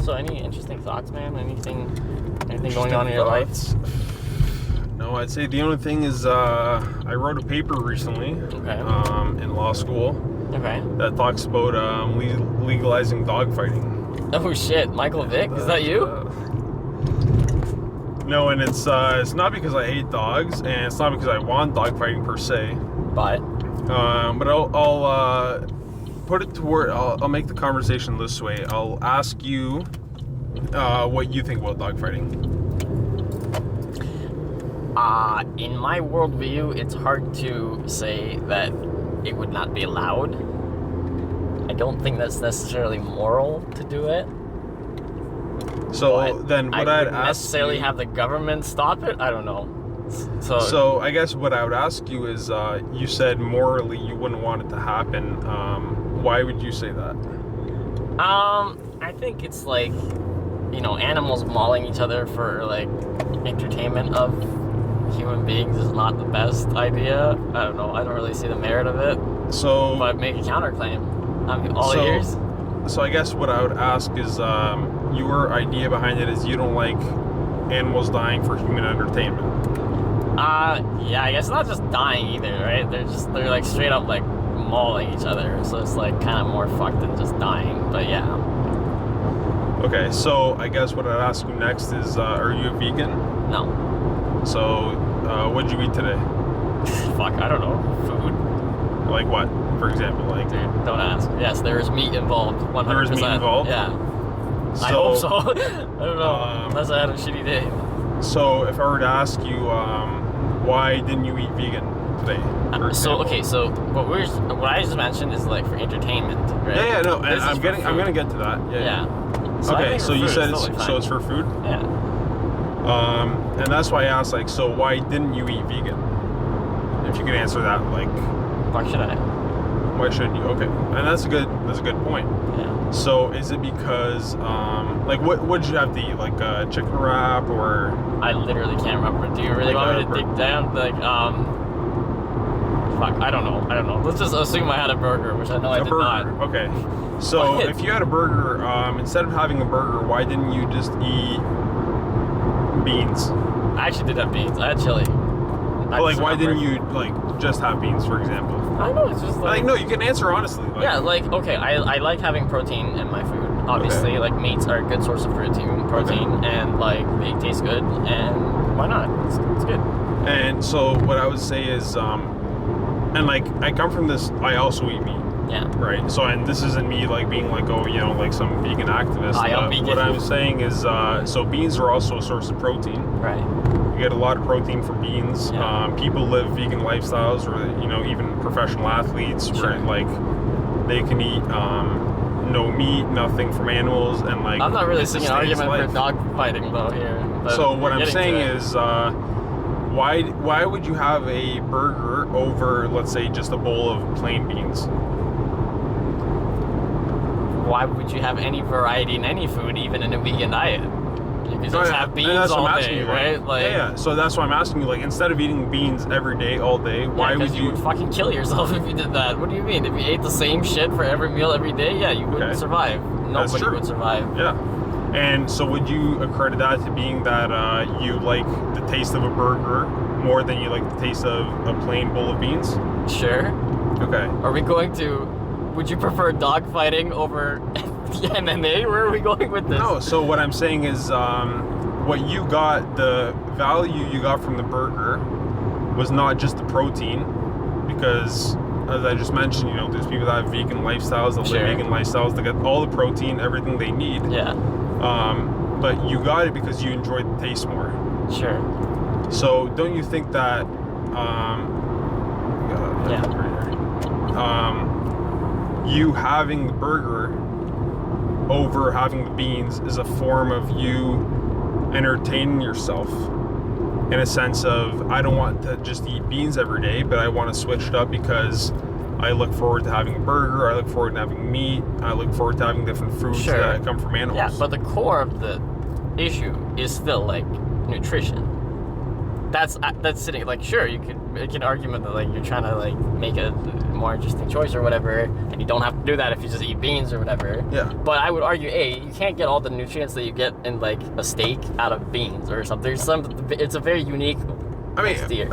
So any interesting thoughts, man? Anything going on in your life? No, I'd say the only thing is I wrote a paper recently in law school that talks about legalizing dogfighting. Oh shit, Michael Vick? Is that you? No, and it's not because I hate dogs, and it's not because I want dogfighting per se. But I'll put it to where I'll make the conversation this way. I'll ask you what you think about dogfighting. In my worldview, it's hard to say that it would not be allowed. I don't think that's necessarily moral to do it. So then what I'd ask necessarily have the government stop it? I don't know. So I guess what I would ask you is, you said morally you wouldn't want it to happen. Why would you say that? I think it's like, animals mauling each other for like entertainment of human beings is not the best idea. I don't know. I don't really see the merit of it. But make a counterclaim. All ears. So I guess what I would ask is, your idea behind it is you don't like animals dying for human entertainment. Yeah, I guess not just dying either, right? They're like straight up like mauling each other, so it's like kind of more fucked than just dying, but yeah. Okay, so I guess what I'd ask you next is, are you a vegan? No. So, what'd you eat today? Fuck, I don't know. Food? Like what, for example? Like, dude, don't ask. Yes, there is meat involved, 100%. There is meat involved? Yeah. I hope so. I don't know, unless I had a shitty day. So, if I were to ask you, why didn't you eat vegan today? So what I just mentioned is like for entertainment, right? Yeah, no, and I'm gonna get to that. Yeah. So okay, so you said it's for food? Yeah. And that's why I asked, like, so why didn't you eat vegan? If you could answer that, like, why should I? Why shouldn't you? Okay, and that's a good point. Yeah. So is it because, like, what did you have to eat? Like a chicken wrap or? I literally can't remember. Do you really want me to dig down? Like, fuck, I don't know. Let's just assume I had a burger, which I know I did not. Okay. So if you had a burger, instead of having a burger, why didn't you just eat beans? I actually did have beans. I had chili. Why didn't you, like, just have beans, for example? I know, it's just like... no, you can answer honestly. Like, yeah, like, okay, I like having protein in my food. Obviously, like, meats are a good source of protein, and, like, they taste good, and why not? It's good. And so what I would say is, and, like, I come from this, I also eat meat. Yeah. Right. So, and this isn't me like being like, oh, like some vegan activist. What I'm saying is, so beans are also a source of protein. Right. You get a lot of protein from beans. Yeah. People live vegan lifestyles, or even professional athletes, where like they can eat no meat, nothing from animals, and like. I'm not really seeing an argument for dog fighting though here. So what I'm saying is, why would you have a burger over, let's say, just a bowl of plain beans? Why would you have any variety in any food, even in a vegan diet? You could just have beans all day, right? Like, yeah. So that's why I'm asking you. Like, instead of eating beans every day, all day, why would you? You would fucking kill yourself if you did that. What do you mean? If you ate the same shit for every meal every day, yeah, you wouldn't survive. Nobody would survive. Yeah. And so would you accredit that to being that you like the taste of a burger more than you like the taste of a plain bowl of beans? Sure. Okay. Are we going to... Would you prefer dog fighting over the MMA? Where are we going with this? No, so what I'm saying is, what you got, the value you got from the burger was not just the protein, because as I just mentioned, there's people that have vegan lifestyles, that live vegan lifestyles, they get all the protein, everything they need. Yeah. But you got it because you enjoyed the taste more. Sure. So don't you think that, you having the burger over having the beans is a form of you entertaining yourself, in a sense of, I don't want to just eat beans every day, but I want to switch it up because I look forward to having a burger, I look forward to having meat, I look forward to having different foods that come from animals. Yeah, but the core of the issue is still like nutrition. that's sitting like, sure, you could make an argument that like you're trying to like make a more interesting choice or whatever, and you don't have to do that if you just eat beans or whatever. Yeah. But I would argue, you can't get all the nutrients that you get in like a steak out of beans or something. It's a very unique steer.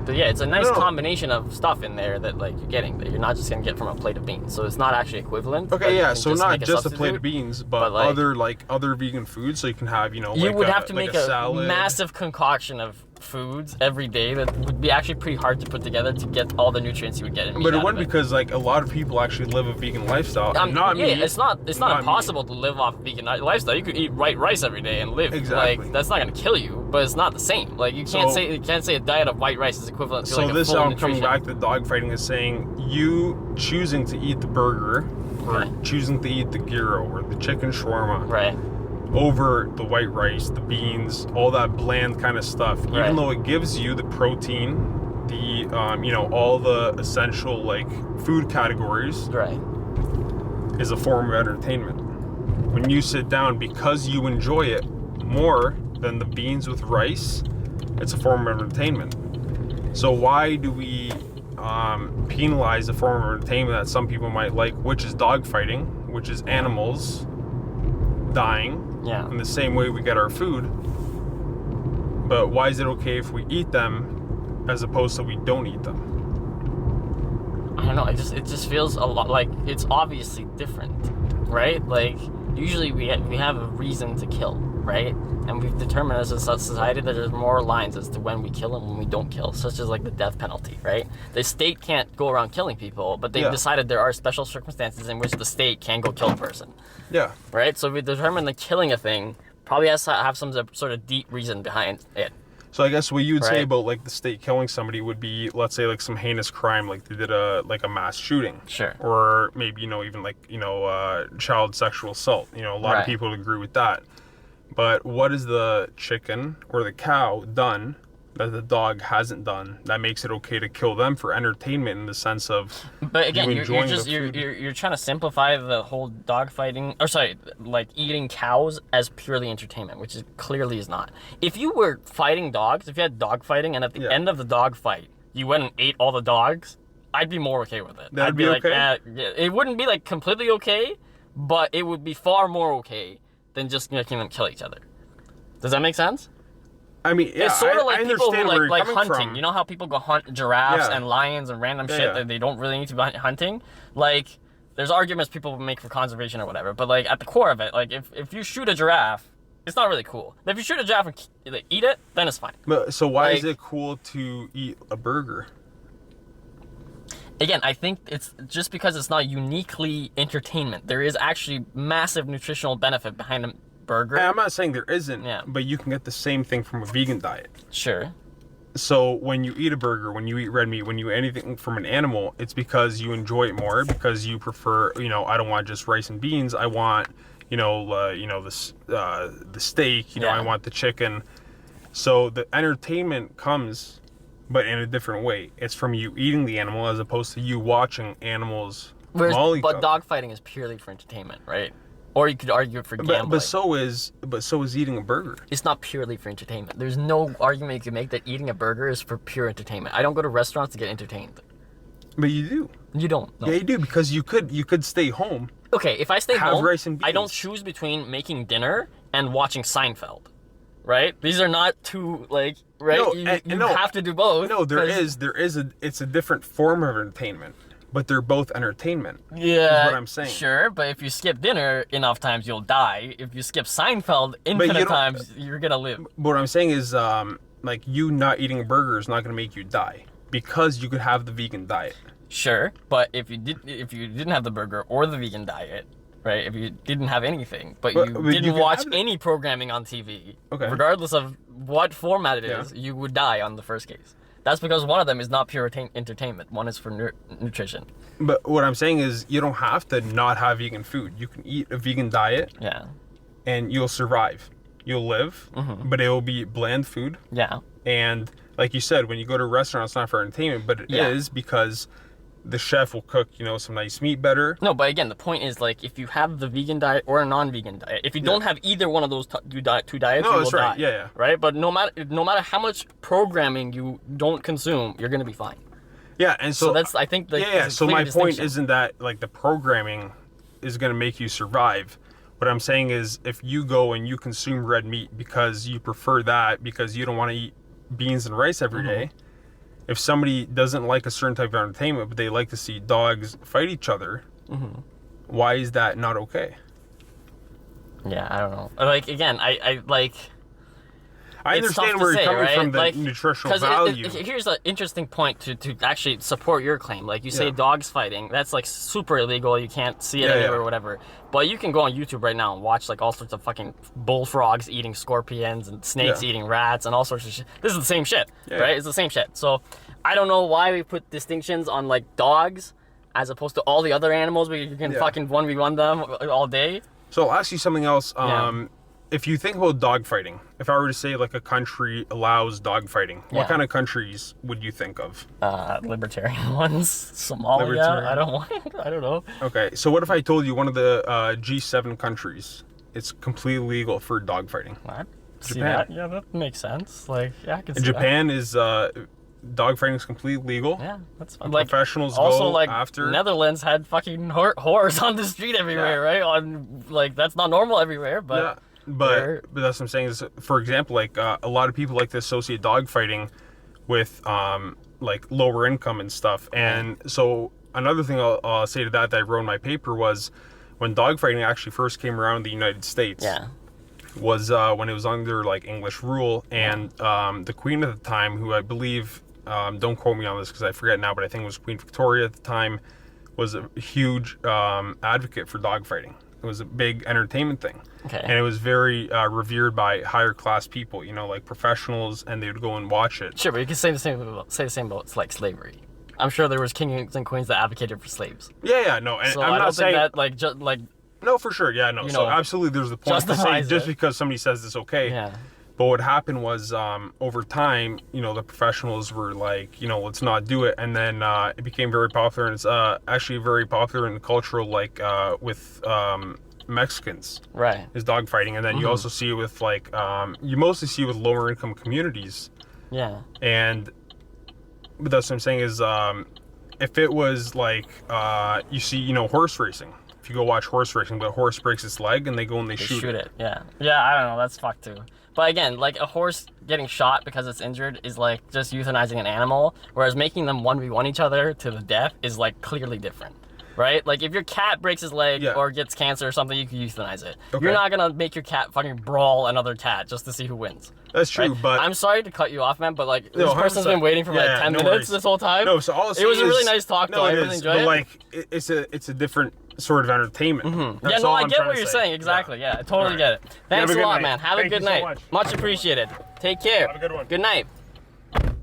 But yeah, it's a nice combination of stuff in there that like you're getting that you're not just gonna get from a plate of beans. So it's not actually equivalent. Okay, yeah. So not just a plate of beans, but like, other vegan foods. So you can have, you would have to make a massive concoction of foods every day that would be actually pretty hard to put together to get all the nutrients you would get in meat. But it wouldn't, because like a lot of people actually live a vegan lifestyle. Not me. It's not impossible to live off a vegan lifestyle. You could eat white rice every day and live. Exactly. Like that's not gonna kill you, but it's not the same. Like you can't say a diet of white rice is equivalent to like a full nutrition. So this, I'm coming back to dogfighting, is saying you choosing to eat the burger or choosing to eat the gyro or the chicken shawarma. Right. Over the white rice, the beans, all that bland kind of stuff, even though it gives you the protein, the all the essential like food categories, is a form of entertainment. When you sit down, because you enjoy it more than the beans with rice, it's a form of entertainment. So why do we penalize a form of entertainment that some people might like, which is dogfighting, which is animals dying? Yeah. In the same way we get our food. But why is it okay if we eat them as opposed to we don't eat them? I don't know. It just feels a lot like it's obviously different, right? Like usually we have a reason to kill, right? And we've determined as a society that there's more lines as to when we kill and when we don't kill, such as like the death penalty, right? The state can't go around killing people, but they've decided there are special circumstances in which the state can go kill a person. Yeah. Right? So we determined that killing a thing probably has to have some sort of deep reason behind it. So I guess what you would say about like the state killing somebody would be, let's say, like some heinous crime, like they did a mass shooting. Sure. Or maybe, even like, child sexual assault. A lot of people would agree with that. But what has the chicken or the cow done that the dog hasn't done that makes it okay to kill them for entertainment in the sense of? But again, you're trying to simplify the whole dog fighting, or sorry, like eating cows as purely entertainment, which is clearly is not. If you were fighting dogs, if you had dog fighting, and at the end of the dog fight you went and ate all the dogs, I'd be more okay with it. I'd be like, okay? It wouldn't be like completely okay, but it would be far more okay than just making them kill each other. Does that make sense? I mean, yeah, it's sort of like people who like hunting. From. You know how people go hunt giraffes and lions and random shit that they don't really need to be hunting? Like, there's arguments people make for conservation or whatever, but like at the core of it, like if you shoot a giraffe, it's not really cool. If you shoot a giraffe and eat it, then it's fine. But so why is it cool to eat a burger? Again, I think it's just because it's not uniquely entertainment. There is actually massive nutritional benefit behind a burger. And I'm not saying there isn't, but you can get the same thing from a vegan diet. Sure. So when you eat a burger, when you eat red meat, when you eat anything from an animal, it's because you enjoy it more, because you prefer, I don't want just rice and beans. I want, the steak, I want the chicken. So the entertainment comes, but in a different way. It's from you eating the animal as opposed to you watching animals maul each other. But dogfighting is purely for entertainment, right? Or you could argue it for gambling. But so is eating a burger. It's not purely for entertainment. There's no argument you can make that eating a burger is for pure entertainment. I don't go to restaurants to get entertained. But you do. You don't. No. Yeah, you do, because you could stay home. Okay, if I stay home, rice and beans. I don't choose between making dinner and watching Seinfeld. Right? These are not two, right? No, you have to do both. No, it's a different form of entertainment, but they're both entertainment. Yeah, is what I'm saying. Sure, but if you skip dinner enough times, you'll die. If you skip Seinfeld infinite times, you're gonna live. But what I'm saying is, you not eating a burger is not gonna make you die, because you could have the vegan diet. Sure, but if you didn't have the burger or the vegan diet, right? If you didn't have anything, but you didn't watch any programming on TV, regardless of what format it is, you would die on the first case. That's because one of them is not pure entertainment. One is for nutrition. But what I'm saying is, you don't have to not have vegan food. You can eat a vegan diet. Yeah. And you'll survive. You'll live, but it will be bland food. Yeah. And like you said, when you go to a restaurant, it's not for entertainment, but it is because the chef will cook, you know, some nice meat better. No, but again, the point is, like, if you have the vegan diet or a non-vegan diet, if you don't have either one of those two diets, you will die. Yeah. Right? But no matter how much programming you don't consume, you're gonna be fine. Yeah, and so that's, I think, so my point isn't that like the programming is gonna make you survive. What I'm saying is, if you go and you consume red meat because you prefer that, because you don't want to eat beans and rice every day. If somebody doesn't like a certain type of entertainment, but they like to see dogs fight each other, why is that not okay? Yeah, I don't know. Like, again, I understand where you're coming from, the nutritional value. Here's an interesting point to actually support your claim. Like, you say dogs fighting, that's like super illegal. You can't see it anywhere or whatever. But you can go on YouTube right now and watch like all sorts of fucking bullfrogs eating scorpions and snakes eating rats and all sorts of shit. This is the same shit, right? It's the same shit. So I don't know why we put distinctions on like dogs as opposed to all the other animals where you can fucking 1v1 them all day. So I'll ask you something else. If you think about dog fighting, if I were to say like a country allows dog fighting, what kind of countries would you think of? Libertarian ones. Somalia. I don't know. Okay, so what if I told you one of the G7 countries, it's completely legal for dog fighting? What? Japan. See that? Yeah, that makes sense. Like, yeah, I can see Japan is dog fighting is completely legal. Yeah, that's fine. Like, professionals also, go like, after. Netherlands had fucking whores on the street everywhere, right? Like, that's not normal everywhere, but but that's what I'm saying is, for example, like a lot of people like to associate dog fighting with like lower income and stuff. And so another thing I'll say to that I wrote in my paper was when dog fighting actually first came around in the United States. Was when it was under like English rule, and the Queen at the time, who I believe, don't quote me on this because I forget now, but I think it was Queen Victoria at the time, was a huge advocate for dog fighting. It was a big entertainment thing. And it was very revered by higher class people, you know, like professionals, and they would go and watch it. Sure, but you can say the same about like slavery. I'm sure there was kings and queens that advocated for slaves. No, and so I'm not saying that like. No, for sure, no. So absolutely, there's the point to say just because somebody says it's okay. But what happened was, over time, you know, the professionals were like, you know, let's not do it, and then it became very popular, and it's actually very popular in the cultural, like with Mexicans, right? Is dog fighting, and then you also see it with like you mostly see it with lower income communities. And but that's what I'm saying is, if it was like you see, you know, horse racing. If you go watch horse racing, but a horse breaks its leg and they go and they shoot it. Yeah, I don't know. That's fucked too. But again, like a horse getting shot because it's injured is like just euthanizing an animal, whereas making them 1v1 each other to the death is like clearly different. Right? Like if your cat breaks his leg or gets cancer or something, you can euthanize it. You're not gonna make your cat fucking brawl another cat just to see who wins. That's true, right? but I'm sorry to cut you off, man, but like this person's been waiting for like 10 minutes this whole time. No, so all it was a really nice talk though. I really enjoyed it. Like it's a different sort of entertainment. Yeah, no, I get what you're saying. Exactly. Yeah, I totally get it. Thanks a lot, man. Have a good night. Much appreciated. Take care. Have a good one. Good night.